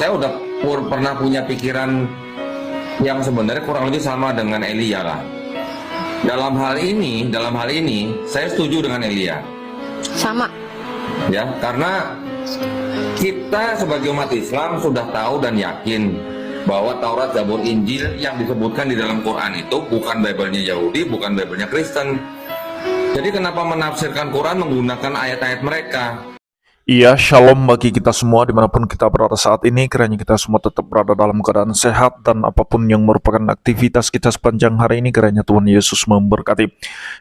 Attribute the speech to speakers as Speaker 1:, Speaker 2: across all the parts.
Speaker 1: saya udah pernah punya pikiran yang sebenarnya kurang lebih sama dengan Elia lah. Dalam hal ini saya setuju dengan Elia.
Speaker 2: Sama.
Speaker 1: Ya, karena kita sebagai umat Islam sudah tahu dan yakin bahwa Taurat, Zabur, Injil yang disebutkan di dalam Quran itu bukan Bible-nya Yahudi, bukan Bible-nya Kristen. Jadi kenapa menafsirkan Quran menggunakan ayat-ayat mereka?
Speaker 3: Iya, shalom bagi kita semua dimanapun kita berada saat ini. Kiranya kita semua tetap berada dalam keadaan sehat dan apapun yang merupakan aktivitas kita sepanjang hari ini, kiranya Tuhan Yesus memberkati.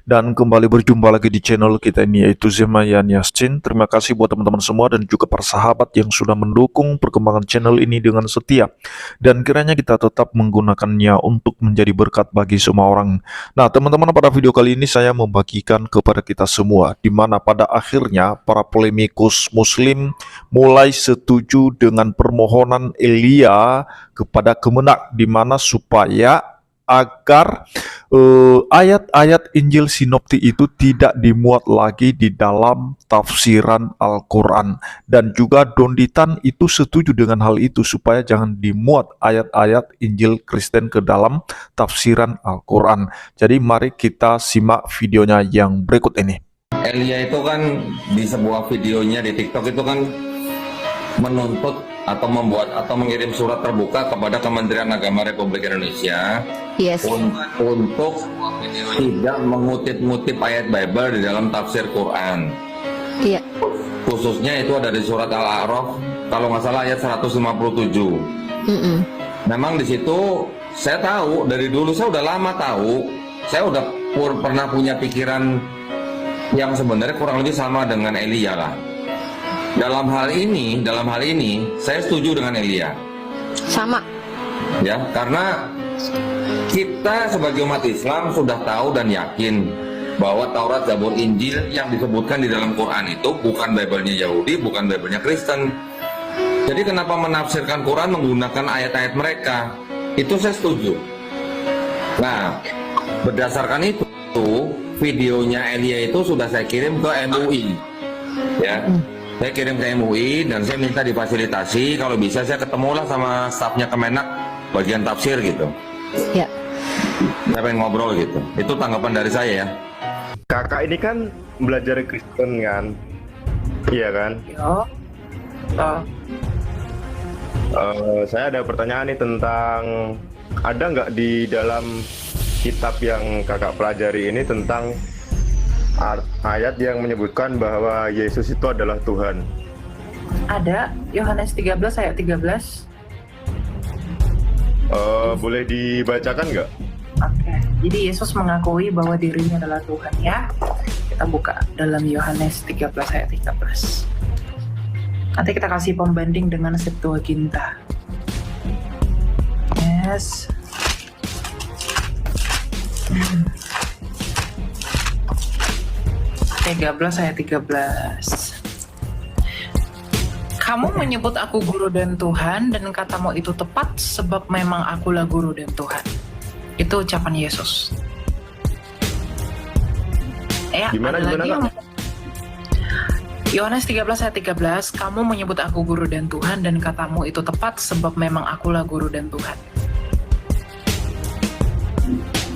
Speaker 3: Dan kembali berjumpa lagi di channel kita ini, yaitu Zemayan Yassin. Terima kasih buat teman-teman semua dan juga para sahabat yang sudah mendukung perkembangan channel ini dengan setia. Dan kiranya kita tetap menggunakannya untuk menjadi berkat bagi semua orang. Nah teman-teman, pada video kali ini saya membagikan kepada kita semua, di mana pada akhirnya para polemikus Muslim mulai setuju dengan permohonan Elia kepada Kemenak, di mana supaya agar ayat-ayat Injil Sinoptik itu tidak dimuat lagi di dalam tafsiran Al-Quran. Dan juga Donditan itu setuju dengan hal itu, supaya jangan dimuat ayat-ayat Injil Kristen ke dalam tafsiran Al-Quran. Jadi mari kita simak videonya yang berikut ini.
Speaker 1: Elia itu kan di sebuah videonya di TikTok itu kan menuntut atau membuat atau mengirim surat terbuka kepada Kementerian Agama Republik Indonesia untuk tidak mengutip-ngutip ayat Bible di dalam tafsir Quran.
Speaker 2: Iya.
Speaker 1: Khususnya itu ada di surat Al-A'raf, kalau nggak salah ayat 157. Memang di situ saya tahu dari dulu, saya udah lama tahu, saya udah pernah punya pikiran yang sebenarnya kurang lebih sama dengan Elia lah. Dalam hal ini saya setuju dengan Elia.
Speaker 2: Sama.
Speaker 1: Ya, karena kita sebagai umat Islam sudah tahu dan yakin bahwa Taurat, Zabur, Injil yang disebutkan di dalam Quran itu bukan Bible-nya Yahudi, bukan Bible-nya Kristen. Jadi kenapa menafsirkan Quran menggunakan ayat-ayat mereka? Itu saya setuju. Nah, berdasarkan itu videonya Elia itu sudah saya kirim ke MUI, ya. Saya kirim ke MUI dan saya minta difasilitasi, kalau bisa saya ketemulah sama stafnya Kemenak bagian tafsir gitu.
Speaker 2: Ya.
Speaker 1: Saya pengen ngobrol gitu. Itu tanggapan dari saya ya.
Speaker 4: Kakak ini kan belajar Kristen kan, iya kan? Saya ada pertanyaan nih tentang, ada nggak di dalam kitab yang kakak pelajari ini tentang ayat yang menyebutkan bahwa Yesus itu adalah Tuhan?
Speaker 5: Ada, Yohanes 13 ayat 13.
Speaker 4: Boleh dibacakan nggak?
Speaker 5: Oke, jadi Yesus mengakui bahwa dirinya adalah Tuhan ya. Kita buka dalam Yohanes 13 ayat 13. Nanti kita kasih pembanding dengan Septuaginta. Yes. 13 ayat 13. Kamu menyebut aku guru dan Tuhan, dan katamu itu tepat sebab memang akulah guru dan Tuhan. Itu ucapan Yesus. Ya,
Speaker 4: Gimana Kak?
Speaker 5: Yohanes 13 ayat 13, kamu menyebut aku guru dan Tuhan, dan katamu itu tepat sebab memang akulah guru dan Tuhan.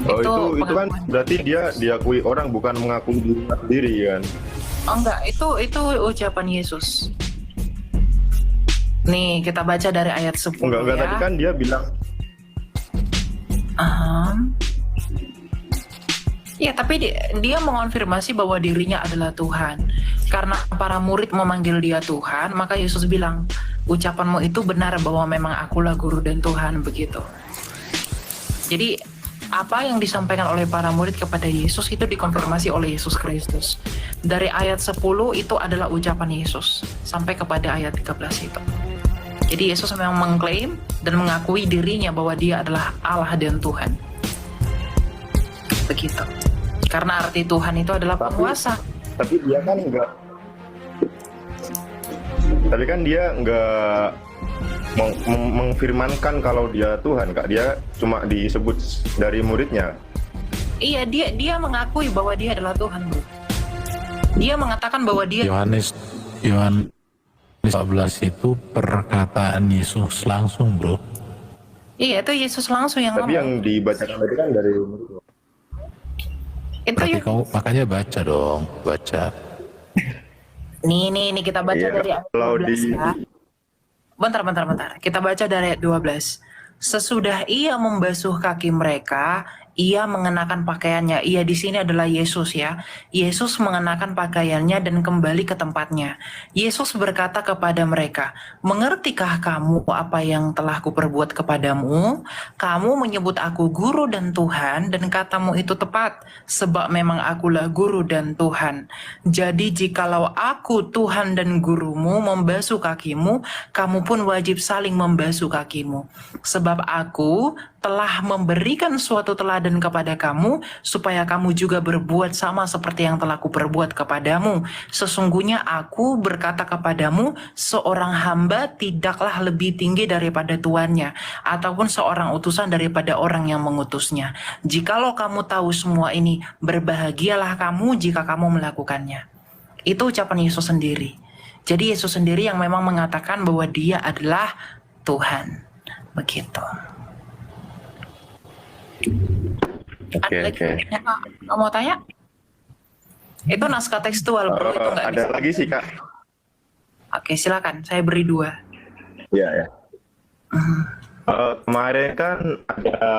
Speaker 4: Oh, itu kan berarti dia diakui orang, bukan mengakui diri sendiri kan?
Speaker 5: Oh enggak, itu ucapan Yesus. Nih, kita baca dari ayat 10
Speaker 4: Enggak,
Speaker 5: ya.
Speaker 4: tadi kan dia bilang.
Speaker 5: Ya, tapi dia mengonfirmasi bahwa dirinya adalah Tuhan. Karena para murid memanggil dia Tuhan, maka Yesus bilang, ucapanmu itu benar bahwa memang akulah guru dan Tuhan, begitu. Jadi apa yang disampaikan oleh para murid kepada Yesus itu dikonfirmasi oleh Yesus Kristus. Dari ayat 10 itu adalah ucapan Yesus sampai kepada ayat 13 itu. Jadi Yesus memang mengklaim dan mengakui dirinya bahwa dia adalah Allah dan Tuhan. Begitu. Karena arti Tuhan itu adalah penguasa.
Speaker 4: Tapi dia kan enggak. Tapi kan dia enggak mengfirmankan kalau dia Tuhan, Kak. Dia cuma disebut dari muridnya.
Speaker 5: Iya, dia mengakui bahwa dia adalah Tuhan, Bro. Dia mengatakan bahwa dia
Speaker 6: 14 itu perkataan Yesus langsung, bro.
Speaker 5: Iya, itu Yesus langsung yang
Speaker 4: Tapi
Speaker 5: ngomong.
Speaker 4: yang dibacakan tadi kan dari
Speaker 5: Itu
Speaker 6: Berarti
Speaker 5: yuk.
Speaker 6: kamu makanya baca dong, baca.
Speaker 5: Nih kita baca
Speaker 4: Iya,
Speaker 5: dari ayat
Speaker 4: kalau
Speaker 5: 12
Speaker 4: di
Speaker 5: ya. Bentar. Kita baca dari ayat 12. Sesudah ia membasuh kaki mereka, ia mengenakan pakaiannya. Ia di sini adalah Yesus ya. Yesus mengenakan pakaiannya dan kembali ke tempatnya. Yesus berkata kepada mereka, "Mengertikah kamu apa yang telah kuperbuat kepadamu? Kamu menyebut aku guru dan Tuhan, dan katamu itu tepat, sebab memang akulah guru dan Tuhan. Jadi jikalau aku Tuhan dan gurumu membasuh kakimu, kamu pun wajib saling membasuh kakimu. Sebab aku telah memberikan suatu teladan kepada kamu, supaya kamu juga berbuat sama seperti yang telah kuperbuat kepadamu. Sesungguhnya aku berkata kepadamu, seorang hamba tidaklah lebih tinggi daripada tuannya, ataupun seorang utusan daripada orang yang mengutusnya. Jikalau kamu tahu semua ini, berbahagialah kamu jika kamu melakukannya." Itu ucapan Yesus sendiri. Jadi Yesus sendiri yang memang mengatakan bahwa dia adalah Tuhan. Begitu.
Speaker 4: Oke.
Speaker 5: Ya, Kak, kamu mau tanya? Itu naskah tekstual, bro. Itu nggak
Speaker 4: Ada
Speaker 5: bisa.
Speaker 4: lagi sih, Kak.
Speaker 5: Oke, silakan. Saya beri 2.
Speaker 4: Iya, ya. Kemarin kan ada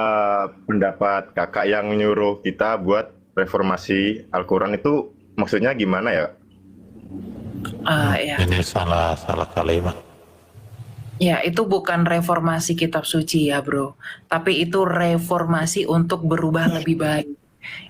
Speaker 4: pendapat kakak yang nyuruh kita buat reformasi Al-Quran, itu maksudnya gimana ya?
Speaker 5: Ya.
Speaker 6: Ini salah kalimat.
Speaker 5: Ya, itu bukan reformasi kitab suci ya, bro. Tapi itu reformasi untuk berubah lebih baik.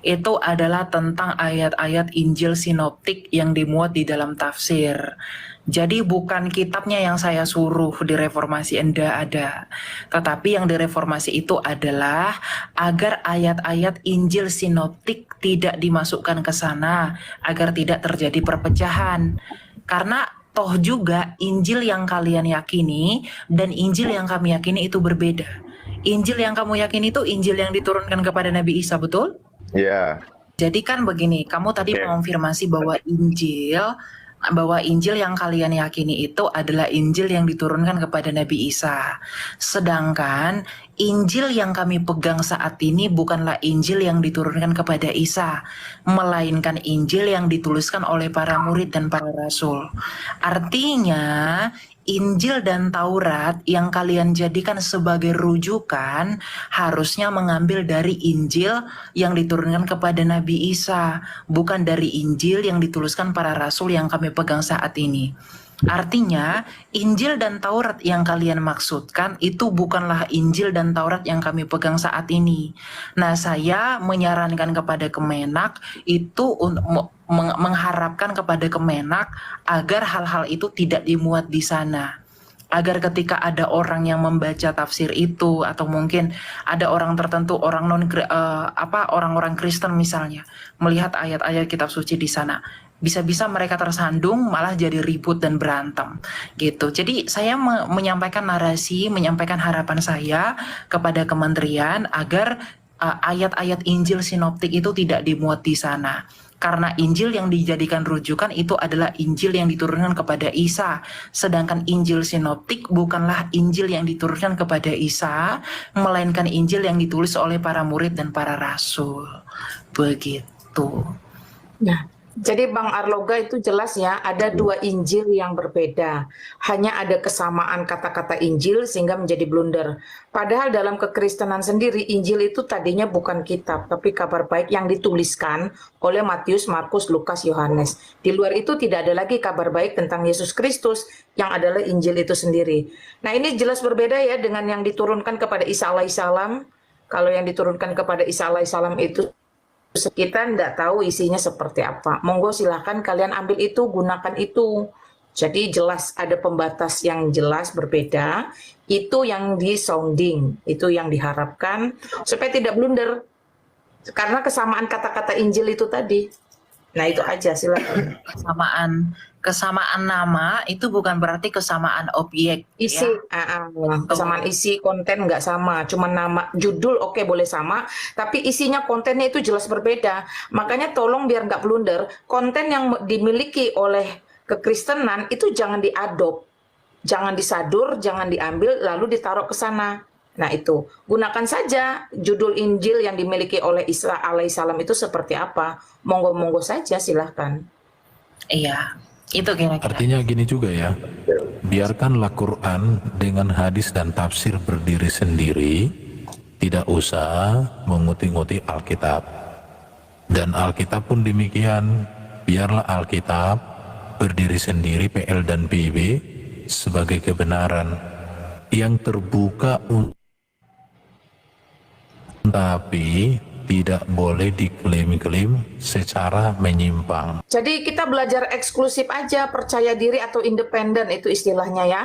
Speaker 5: Itu adalah tentang ayat-ayat Injil sinoptik yang dimuat di dalam tafsir. Jadi bukan kitabnya yang saya suruh direformasi, enggak ada. Tetapi yang direformasi itu adalah agar ayat-ayat Injil sinoptik tidak dimasukkan ke sana, agar tidak terjadi perpecahan. Karena toh juga Injil yang kalian yakini dan Injil yang kami yakini itu berbeda. Injil yang kamu yakini itu Injil yang diturunkan kepada Nabi Isa, betul?
Speaker 4: Iya.
Speaker 5: Jadi kan begini, kamu tadi
Speaker 4: Oke.
Speaker 5: mengonfirmasi bahwa Injil yang kalian yakini itu adalah Injil yang diturunkan kepada Nabi Isa. Sedangkan Injil yang kami pegang saat ini bukanlah Injil yang diturunkan kepada Isa, melainkan Injil yang dituliskan oleh para murid dan para rasul. Artinya, Injil dan Taurat yang kalian jadikan sebagai rujukan harusnya mengambil dari Injil yang diturunkan kepada Nabi Isa, bukan dari Injil yang dituliskan para rasul yang kami pegang saat ini. Artinya, Injil dan Taurat yang kalian maksudkan itu bukanlah Injil dan Taurat yang kami pegang saat ini. Nah, saya menyarankan kepada Kemenak itu mengharapkan kepada Kemenak agar hal-hal itu tidak dimuat di sana. Agar ketika ada orang yang membaca tafsir itu, atau mungkin ada orang tertentu, orang-orang Kristen misalnya, melihat ayat-ayat kitab suci di sana, bisa-bisa mereka tersandung malah jadi ribut dan berantem gitu. Jadi saya menyampaikan narasi, menyampaikan harapan saya kepada kementerian agar ayat-ayat Injil sinoptik itu tidak dimuat di sana. Karena Injil yang dijadikan rujukan itu adalah Injil yang diturunkan kepada Isa. Sedangkan Injil sinoptik bukanlah Injil yang diturunkan kepada Isa, melainkan Injil yang ditulis oleh para murid dan para rasul. Begitu.
Speaker 7: Nah, jadi Bang Arloga itu jelas ya, ada 2 Injil yang berbeda. Hanya ada kesamaan kata-kata Injil sehingga menjadi blunder. Padahal dalam kekristenan sendiri, Injil itu tadinya bukan kitab, tapi kabar baik yang dituliskan oleh Matius, Markus, Lukas, Yohanes. Di luar itu tidak ada lagi kabar baik tentang Yesus Kristus yang adalah Injil itu sendiri. Nah, ini jelas berbeda ya dengan yang diturunkan kepada Isa alaihissalam. Kalau yang diturunkan kepada Isa alaihissalam itu kita tidak tahu isinya seperti apa. Monggo silahkan kalian ambil itu, gunakan itu. Jadi jelas ada pembatas yang jelas berbeda. Itu yang di sounding, itu yang diharapkan supaya tidak blunder. Karena kesamaan kata-kata Injil itu tadi. Nah itu aja, silakan.
Speaker 5: Kesamaan nama itu bukan berarti kesamaan objek.
Speaker 7: Isi,
Speaker 5: Ya.
Speaker 7: kesamaan isi konten nggak sama, cuma nama judul oke boleh sama, tapi isinya kontennya itu jelas berbeda. Makanya tolong biar nggak blunder, konten yang dimiliki oleh kekristenan itu jangan diadop. jangan disadur, jangan diambil lalu ditaruh ke sana. Nah itu, gunakan saja judul Injil yang dimiliki oleh Isa alaihissalam itu seperti apa. Monggo-monggo saja, silahkan.
Speaker 5: Iya, itu kira-kira.
Speaker 6: Artinya gini juga ya, biarkanlah Quran dengan hadis dan tafsir berdiri sendiri, tidak usah menguti-nguti Alkitab. Dan Alkitab pun demikian, biarlah Alkitab berdiri sendiri, PL dan PB, sebagai kebenaran yang terbuka tapi tidak boleh diklaim-klaim secara menyimpang.
Speaker 7: Jadi kita belajar eksklusif aja, percaya diri atau independen itu istilahnya ya.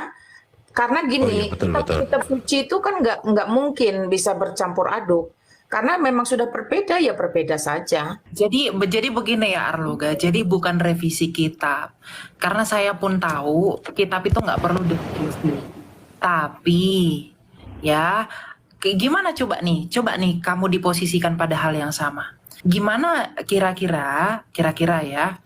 Speaker 7: Karena gini,
Speaker 6: Oh iya, betul.
Speaker 7: kitab suci itu kan nggak mungkin bisa bercampur aduk. Karena memang sudah berbeda ya berbeda saja.
Speaker 5: Jadi begini ya Arloga, jadi bukan revisi kitab. Karena saya pun tahu kitab itu nggak perlu direvisi. Tapi ya gimana coba nih kamu diposisikan pada hal yang sama. Gimana kira-kira ya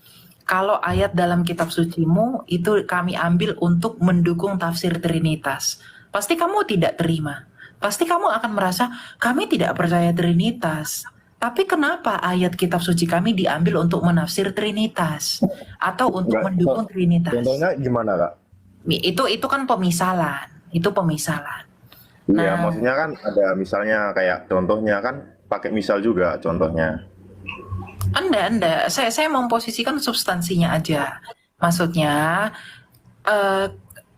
Speaker 5: kalau ayat dalam kitab sucimu itu kami ambil untuk mendukung tafsir Trinitas. Pasti kamu tidak terima. Pasti kamu akan merasa kami tidak percaya Trinitas. Tapi kenapa ayat kitab suci kami diambil untuk menafsir Trinitas atau untuk mendukung Trinitas?
Speaker 4: Contohnya gimana, Kak?
Speaker 5: Itu kan pemisalan. Itu pemisalan.
Speaker 4: Iya,
Speaker 5: Nah,
Speaker 4: maksudnya kan ada misalnya kayak contohnya kan pakai misal juga contohnya.
Speaker 5: Anda, saya memposisikan substansinya aja. Maksudnya,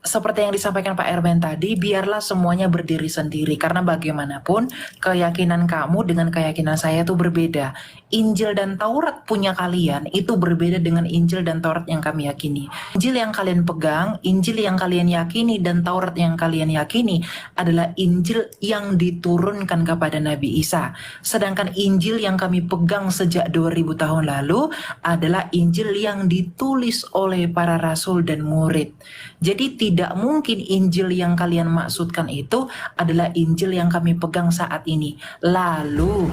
Speaker 5: seperti yang disampaikan Pak Erben tadi, biarlah semuanya berdiri sendiri. Karena bagaimanapun, keyakinan kamu dengan keyakinan saya itu berbeda. Injil dan Taurat punya kalian, itu berbeda dengan Injil dan Taurat yang kami yakini. Injil yang kalian pegang, Injil yang kalian yakini, dan Taurat yang kalian yakini adalah Injil yang diturunkan kepada Nabi Isa. Sedangkan Injil yang kami pegang sejak 2000 tahun lalu adalah Injil yang ditulis oleh para rasul dan murid. Jadi tidak mungkin Injil yang kalian maksudkan itu adalah Injil yang kami pegang saat ini. Lalu,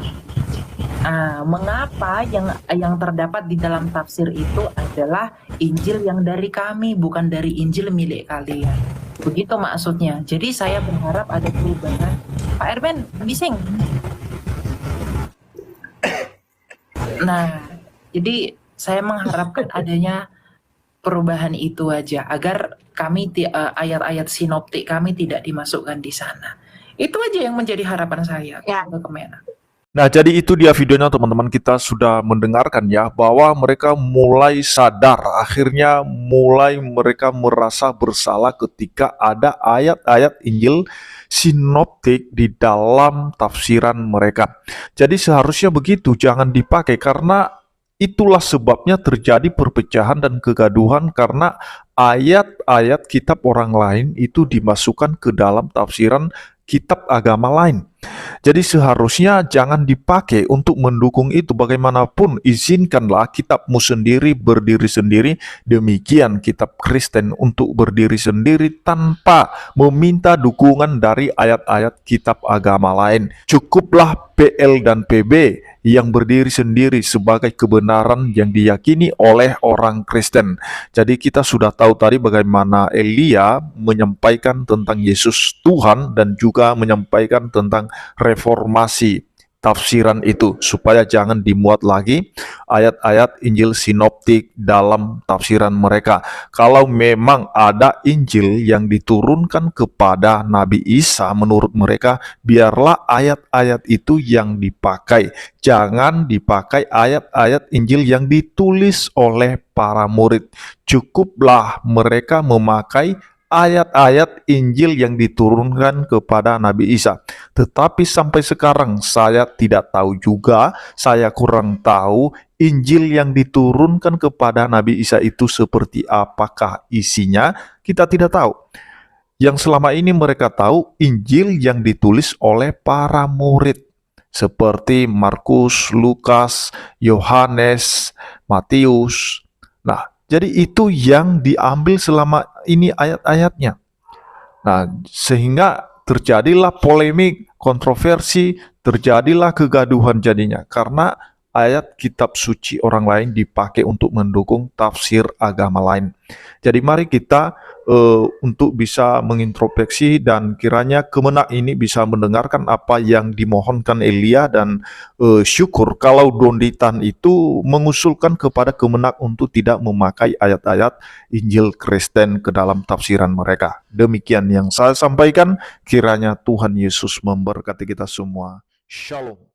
Speaker 5: mengapa yang terdapat di dalam tafsir itu adalah Injil yang dari kami, bukan dari Injil milik kalian? Begitu maksudnya. Jadi saya berharap ada perubahan. Pak Erben, bising. Nah, jadi saya mengharapkan adanya perubahan itu aja agar kami ayat-ayat sinoptik kami tidak dimasukkan di sana. Itu aja yang menjadi harapan saya
Speaker 7: Ya.
Speaker 5: ke Kemenak.
Speaker 3: Nah, jadi itu dia videonya teman-teman, kita sudah mendengarkan ya bahwa mereka mulai sadar, akhirnya mulai mereka merasa bersalah ketika ada ayat-ayat Injil sinoptik di dalam tafsiran mereka. Jadi seharusnya begitu, jangan dipakai karena itulah sebabnya terjadi perpecahan dan kegaduhan karena ayat-ayat kitab orang lain itu dimasukkan ke dalam tafsiran kitab agama lain. Jadi seharusnya jangan dipakai untuk mendukung itu. Bagaimanapun izinkanlah kitabmu sendiri berdiri sendiri. Demikian kitab Kristen untuk berdiri sendiri tanpa meminta dukungan dari ayat-ayat kitab agama lain. Cukuplah PL dan PB yang berdiri sendiri sebagai kebenaran yang diyakini oleh orang Kristen. Jadi kita sudah tahu tadi bagaimana Elia menyampaikan tentang Yesus Tuhan dan juga menyampaikan tentang reformasi tafsiran itu supaya jangan dimuat lagi ayat-ayat Injil sinoptik dalam tafsiran mereka. Kalau memang ada Injil yang diturunkan kepada Nabi Isa menurut mereka, biarlah ayat-ayat itu yang dipakai. Jangan dipakai ayat-ayat Injil yang ditulis oleh para murid. Cukuplah mereka memakai ayat-ayat Injil yang diturunkan kepada Nabi Isa. Tetapi sampai sekarang saya tidak tahu juga, saya kurang tahu Injil yang diturunkan kepada Nabi Isa itu seperti apakah isinya, kita tidak tahu. Yang selama ini mereka tahu Injil yang ditulis oleh para murid seperti Markus, Lukas, Yohanes, Matius. Nah, jadi itu yang diambil selama ini ayat-ayatnya. Nah, sehingga terjadilah polemik, kontroversi, terjadilah kegaduhan jadinya. Karena ayat kitab suci orang lain dipakai untuk mendukung tafsir agama lain. Jadi mari kita untuk bisa mengintrospeksi dan kiranya Kemenak ini bisa mendengarkan apa yang dimohonkan Elia dan syukur kalau Donditan itu mengusulkan kepada Kemenak untuk tidak memakai ayat-ayat Injil Kristen ke dalam tafsiran mereka. Demikian yang saya sampaikan, kiranya Tuhan Yesus memberkati kita semua. Shalom.